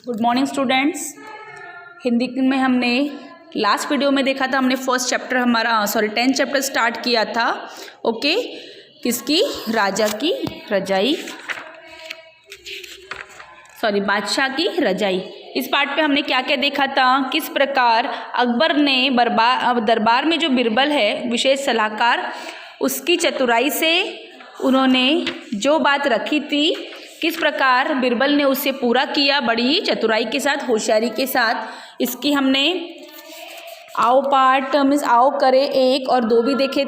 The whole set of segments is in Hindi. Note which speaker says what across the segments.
Speaker 1: Good morning students. हिंदी में हमने लास्ट वीडियो में देखा था, हमने first chapter tenth chapter start किया था। ओके, किसकी? राजा की रजाई, बादशाह की रजाई। इस पार्ट पे हमने क्या क्या देखा था? किस प्रकार अकबर ने दरबार में जो बिरबल है विशेष सलाहकार, उसकी चतुराई से उन्होंने जो बात रखी थी, किस प्रकार बिरबल ने उसे पूरा किया बड़ी ही चतुराई के साथ, होशियारी के साथ। इसकी हमने आओ पार्ट मीन्स आओ करे 1 और 2 भी देखे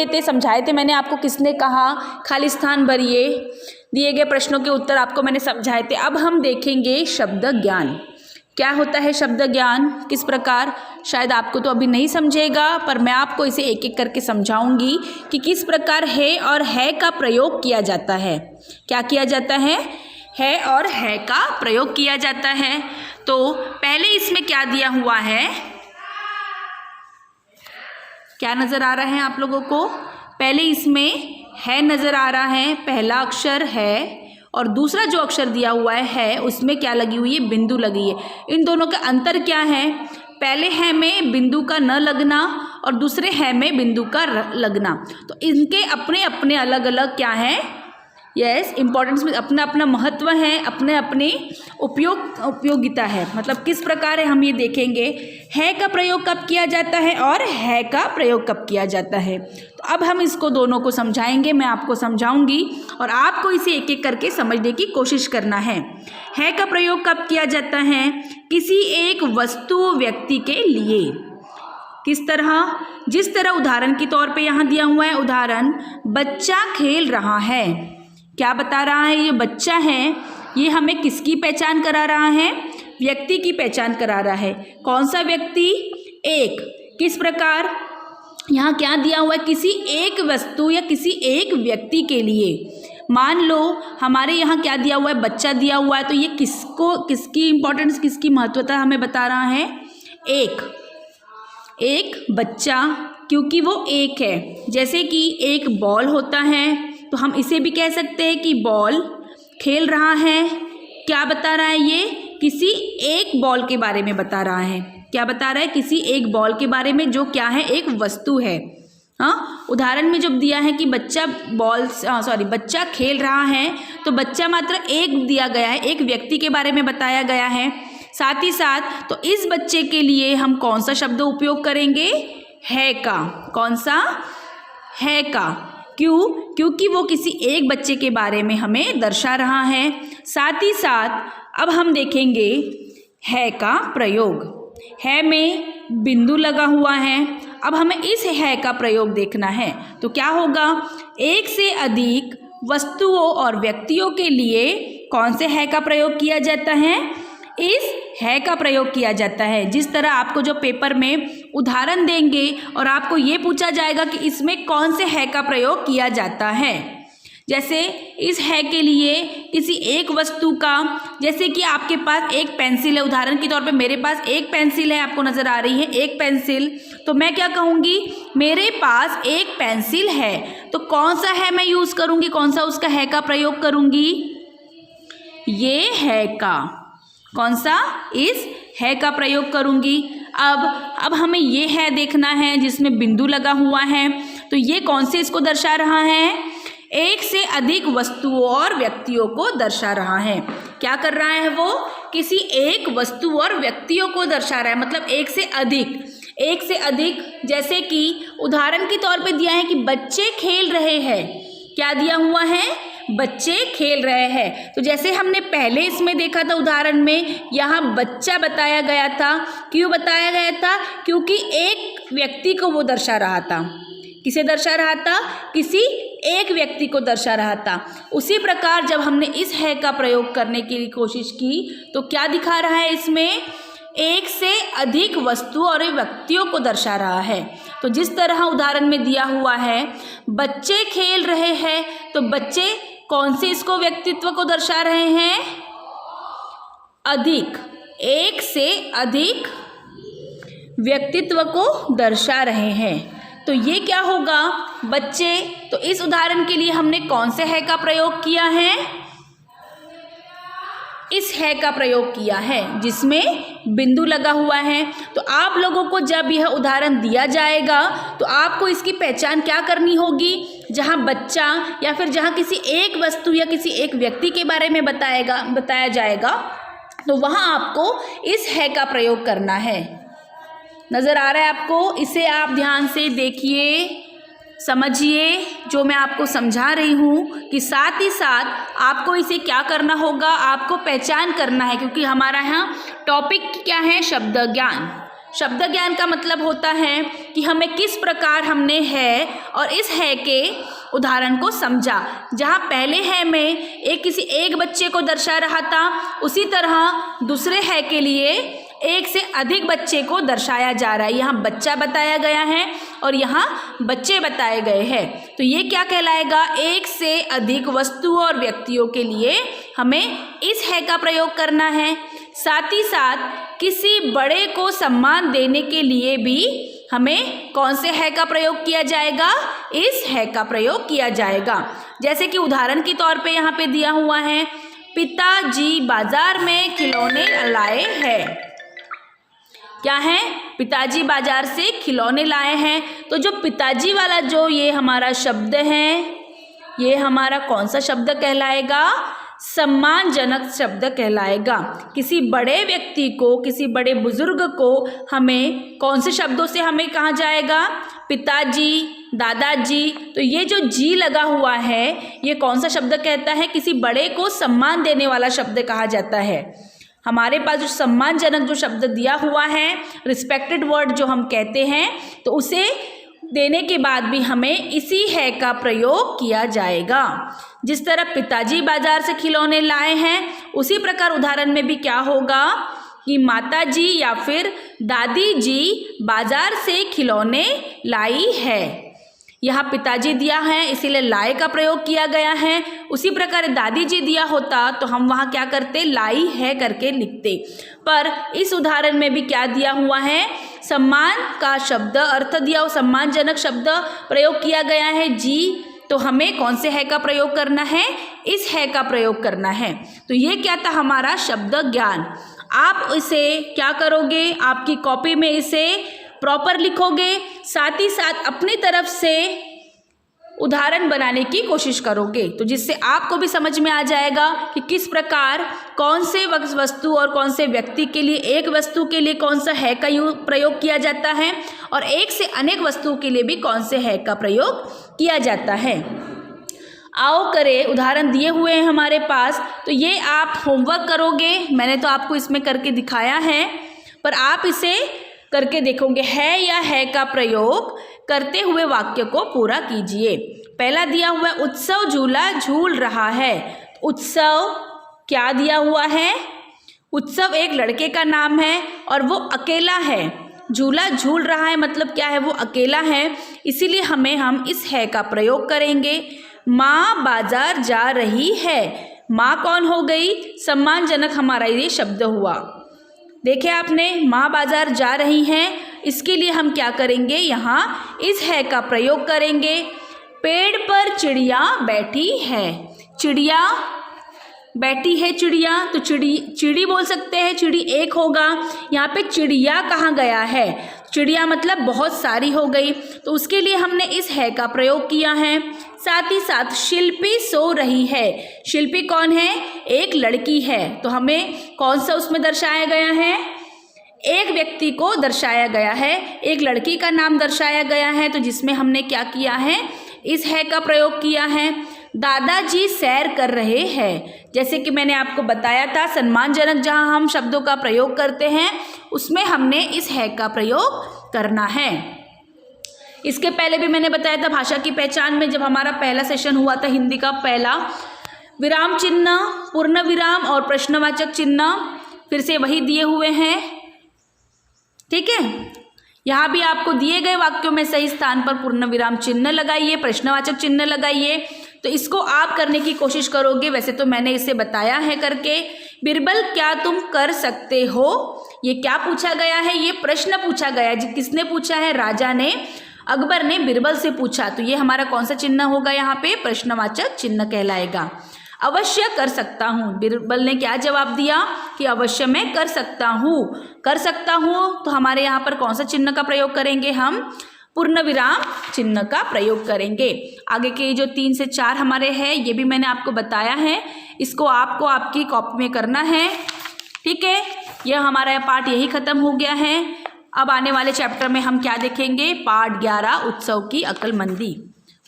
Speaker 1: थे, समझाए थे मैंने आपको। किसने कहा? खाली स्थान भरिए, दिए गए प्रश्नों के उत्तर आपको मैंने समझाए थे। अब हम देखेंगे शब्द ज्ञान। क्या होता है शब्द ज्ञान, किस प्रकार? शायद आपको तो अभी नहीं समझेगा, पर मैं आपको इसे एक एक करके समझाऊंगी कि किस प्रकार है और है का प्रयोग किया जाता है। क्या किया जाता है और है का प्रयोग किया जाता है। तो पहले इसमें क्या दिया हुआ है, क्या नजर आ रहा है आप लोगों को? पहले इसमें है नजर आ रहा है, पहला अक्षर है, और दूसरा जो अक्षर दिया हुआ है उसमें क्या लगी हुई है? बिंदु लगी है। इन दोनों का अंतर क्या है? पहले है में बिंदु का न लगना और दूसरे है में बिंदु का लगना। तो इनके अपने अपने अलग अलग क्या है? यस, इम्पोर्टेंस में अपना अपना महत्व है, अपने अपने उपयोगिता है। मतलब किस प्रकार है हम ये देखेंगे। है का प्रयोग कब किया जाता है और है का प्रयोग कब किया जाता है। तो अब हम इसको दोनों को समझाएंगे, मैं आपको समझाऊंगी और आपको इसे एक एक करके समझने की कोशिश करना है। है का प्रयोग कब किया जाता है? किसी एक वस्तु व्यक्ति के लिए। किस तरह? जिस तरह उदाहरण के तौर पे यहाँ दिया हुआ है उदाहरण, बच्चा खेल रहा है। क्या बता रहा है? ये बच्चा है, ये हमें किसकी पहचान करा रहा है? व्यक्ति की पहचान करा रहा है। कौन सा व्यक्ति? एक। किस प्रकार? यहाँ क्या दिया हुआ है? किसी एक वस्तु या किसी एक व्यक्ति के लिए। मान लो हमारे यहाँ क्या दिया हुआ है? बच्चा दिया हुआ है, तो ये किसकी इंपॉर्टेंस, किसकी महत्वता हमें बता रहा है? एक बच्चा, क्योंकि वो एक है। जैसे कि एक बॉल होता है तो हम इसे भी कह सकते हैं कि बॉल खेल रहा है। क्या बता रहा है? ये किसी एक बॉल के बारे में बता रहा है। क्या बता रहा है? किसी एक बॉल के बारे में, जो क्या है? एक वस्तु है। हाँ, उदाहरण में जब दिया है कि बच्चा खेल रहा है, तो बच्चा मात्र एक दिया गया है, एक व्यक्ति के बारे में बताया गया है। साथ ही साथ तो इस बच्चे के लिए हम कौन सा शब्द उपयोग करेंगे? है का। कौन सा? है का। क्यों? क्योंकि वो किसी एक बच्चे के बारे में हमें दर्शा रहा है। साथ ही साथ अब हम देखेंगे है का प्रयोग। है में बिंदु लगा हुआ है। अब हमें इस है का प्रयोग देखना है, तो क्या होगा? एक से अधिक वस्तुओं और व्यक्तियों के लिए कौन से है का प्रयोग किया जाता है? इस है का प्रयोग किया जाता है। जिस तरह आपको जो पेपर में उदाहरण देंगे और आपको ये पूछा जाएगा कि इसमें कौन से है का प्रयोग किया जाता है। जैसे इस है के लिए किसी एक वस्तु का, जैसे कि आपके पास एक पेंसिल है, उदाहरण के तौर पे मेरे पास एक पेंसिल है, आपको नज़र आ रही है एक पेंसिल, तो मैं क्या कहूँगी? मेरे पास एक पेंसिल है। तो कौन सा है मैं यूज़ करूँगी? कौन सा उसका है का प्रयोग करूँगी? ये है का। कौन सा? इस है का प्रयोग करूंगी। अब हमें ये है देखना है जिसमें बिंदु लगा हुआ है, तो ये कौन से इसको दर्शा रहा है? एक से अधिक वस्तुओं और व्यक्तियों को दर्शा रहा है। क्या कर रहा है वो? किसी एक वस्तु और व्यक्तियों को दर्शा रहा है, मतलब एक से अधिक। जैसे कि उदाहरण के तौर पे दिया है कि बच्चे खेल रहे हैं। क्या दिया हुआ है? बच्चे खेल रहे हैं। तो जैसे हमने पहले इसमें देखा था उदाहरण में, यहाँ बच्चा बताया गया था। क्यों बताया गया था? क्योंकि एक व्यक्ति को वो दर्शा रहा था। किसे दर्शा रहा था? किसी एक व्यक्ति को दर्शा रहा था। उसी प्रकार जब हमने इस है का प्रयोग करने की कोशिश की, तो क्या दिखा रहा है? इसमें एक से अधिक वस्तु और व्यक्तियों को दर्शा रहा है। तो जिस तरह उदाहरण में दिया हुआ है बच्चे खेल रहे हैं, तो बच्चे कौन से इसको व्यक्तित्व को दर्शा रहे हैं? अधिक। एक से अधिक व्यक्तित्व को दर्शा रहे हैं। तो ये क्या होगा? बच्चे। तो इस उदाहरण के लिए हमने कौन से है का प्रयोग किया है? इस है का प्रयोग किया है जिसमें बिंदु लगा हुआ है। तो आप लोगों को जब यह उदाहरण दिया जाएगा तो आपको इसकी पहचान क्या करनी होगी। जहाँ बच्चा या फिर जहाँ किसी एक वस्तु या किसी एक व्यक्ति के बारे में बताया जाएगा तो वहाँ आपको इस है का प्रयोग करना है। नज़र आ रहा है आपको? इसे आप ध्यान से देखिए, समझिए जो मैं आपको समझा रही हूँ कि साथ ही साथ आपको इसे क्या करना होगा, आपको पहचान करना है, क्योंकि हमारा यहाँ टॉपिक क्या है, शब्द ज्ञान। शब्द ज्ञान का मतलब होता है कि हमें किस प्रकार हमने है और इस है के उदाहरण को समझा। जहाँ पहले है में किसी एक बच्चे को दर्शा रहा था, उसी तरह दूसरे है के लिए एक से अधिक बच्चे को दर्शाया जा रहा है। यहाँ बच्चा बताया गया है और यहाँ बच्चे बताए गए हैं। तो ये क्या कहलाएगा, एक से अधिक वस्तुओं और व्यक्तियों के लिए हमें इस है का प्रयोग करना है। साथ ही साथ किसी बड़े को सम्मान देने के लिए भी हमें कौन से है का प्रयोग किया जाएगा, इस है का प्रयोग किया जाएगा। जैसे कि उदाहरण के तौर पे यहाँ पे दिया हुआ है, पिताजी बाजार में खिलौने लाए हैं। क्या है, पिताजी बाजार से खिलौने लाए हैं। तो जो पिताजी वाला जो ये हमारा शब्द है, ये हमारा कौन सा शब्द कहलाएगा, सम्मानजनक शब्द कहलाएगा। किसी बड़े व्यक्ति को, किसी बड़े बुजुर्ग को हमें कौन से शब्दों से हमें कहा जाएगा, पिताजी, दादाजी। तो ये जो जी लगा हुआ है ये कौन सा शब्द कहता है, किसी बड़े को सम्मान देने वाला शब्द कहा जाता है। हमारे पास जो सम्मानजनक जो शब्द दिया हुआ है, रिस्पेक्टेड वर्ड जो हम कहते हैं, तो उसे देने के बाद भी हमें इसी है का प्रयोग किया जाएगा। जिस तरह पिताजी बाजार से खिलौने लाए हैं, उसी प्रकार उदाहरण में भी क्या होगा कि माताजी या फिर दादी जी बाजार से खिलौने लाई है। यहाँ पिताजी दिया है इसीलिए लाए का प्रयोग किया गया है। उसी प्रकार दादी जी दिया होता तो हम वहाँ क्या करते, लाई है करके लिखते। पर इस उदाहरण में भी क्या दिया हुआ है, सम्मान का शब्द अर्थ दिया हो, सम्मानजनक शब्द प्रयोग किया गया है जी। तो हमें कौन से है का प्रयोग करना है, इस है का प्रयोग करना है। तो ये क्या था हमारा शब्द ज्ञान। आप इसे क्या करोगे, आपकी कॉपी में इसे प्रॉपर लिखोगे, साथ ही साथ अपनी तरफ से उदाहरण बनाने की कोशिश करोगे, तो जिससे आपको भी समझ में आ जाएगा कि किस प्रकार कौन से वस्तु और कौन से व्यक्ति के लिए, एक वस्तु के लिए कौन सा है का प्रयोग किया जाता है और एक से अनेक वस्तुओं के लिए भी कौन से है का प्रयोग किया जाता है। आओ करें, उदाहरण दिए हुए हैं हमारे पास, तो ये आप होमवर्क करोगे। मैंने तो आपको इसमें करके दिखाया है, पर आप इसे करके देखोगे। है या है का प्रयोग करते हुए वाक्य को पूरा कीजिए। पहला दिया हुआ है, उत्सव झूला झूल रहा है। उत्सव क्या दिया हुआ है, उत्सव एक लड़के का नाम है और वो अकेला है। झूला झूल रहा है मतलब क्या है, वो अकेला है, इसीलिए हम इस है का प्रयोग करेंगे। माँ बाजार जा रही है। माँ कौन हो गई, सम्मानजनक हमारा ये शब्द हुआ। देखे आपने, माँ बाजार जा रही हैं, इसके लिए हम क्या करेंगे, यहाँ इस है का प्रयोग करेंगे। पेड़ पर चिड़िया बैठी है। चिड़िया बैठी है, चिड़िया तो चिड़ी बोल सकते हैं, चिड़ी एक होगा। यहाँ पे चिड़िया कहाँ गया है, चिड़िया मतलब बहुत सारी हो गई, तो उसके लिए हमने इस है का प्रयोग किया है। साथ ही साथ शिल्पी सो रही है। शिल्पी कौन है, एक लड़की है, तो हमें कौन सा उसमें दर्शाया गया है, एक व्यक्ति को दर्शाया गया है, एक लड़की का नाम दर्शाया गया है, तो जिसमें हमने क्या किया है, इस है का प्रयोग किया है। दादाजी सैर कर रहे हैं। जैसे कि मैंने आपको बताया था, सम्मानजनक जहां हम शब्दों का प्रयोग करते हैं उसमें हमने इस है का प्रयोग करना है। इसके पहले भी मैंने बताया था भाषा की पहचान में, जब हमारा पहला सेशन हुआ था हिंदी का पहला, विराम चिन्ह, पूर्ण विराम और प्रश्नवाचक चिन्ह फिर से वही दिए हुए हैं। ठीक है, यहाँ भी आपको दिए गए वाक्यों में सही स्थान पर पूर्ण विराम चिन्ह लगाइए, प्रश्नवाचक चिन्ह लगाइए। तो इसको आप करने की कोशिश करोगे। वैसे तो मैंने इसे बताया है करके। बिरबल क्या तुम कर सकते हो, ये क्या पूछा गया है, ये प्रश्न पूछा गया है। किसने पूछा है, राजा ने, अकबर ने बिरबल से पूछा। तो ये हमारा कौन सा चिन्ह होगा, यहाँ पे प्रश्नवाचक चिन्ह कहलाएगा। अवश्य कर सकता हूँ। बीरबल ने क्या जवाब दिया कि अवश्य मैं कर सकता हूँ। कर सकता हूँ तो हमारे यहाँ पर कौन सा चिन्ह का प्रयोग करेंगे, हम पूर्ण विराम चिन्ह का प्रयोग करेंगे। आगे के जो 3 से 4 हमारे हैं ये भी मैंने आपको बताया है, इसको आपको आपकी कॉपी में करना है। ठीक है, यह हमारा पाठ यही खत्म हो गया है। अब आने वाले चैप्टर में हम क्या देखेंगे, पाठ 11 उत्सव की अक्लमंदी।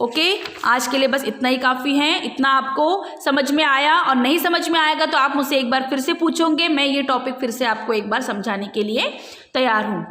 Speaker 1: ओके, आज के लिए बस इतना ही काफ़ी है। इतना आपको समझ में आया, और नहीं समझ में आएगा तो आप मुझसे एक बार फिर से पूछोगे, मैं ये टॉपिक फिर से आपको एक बार समझाने के लिए तैयार हूँ।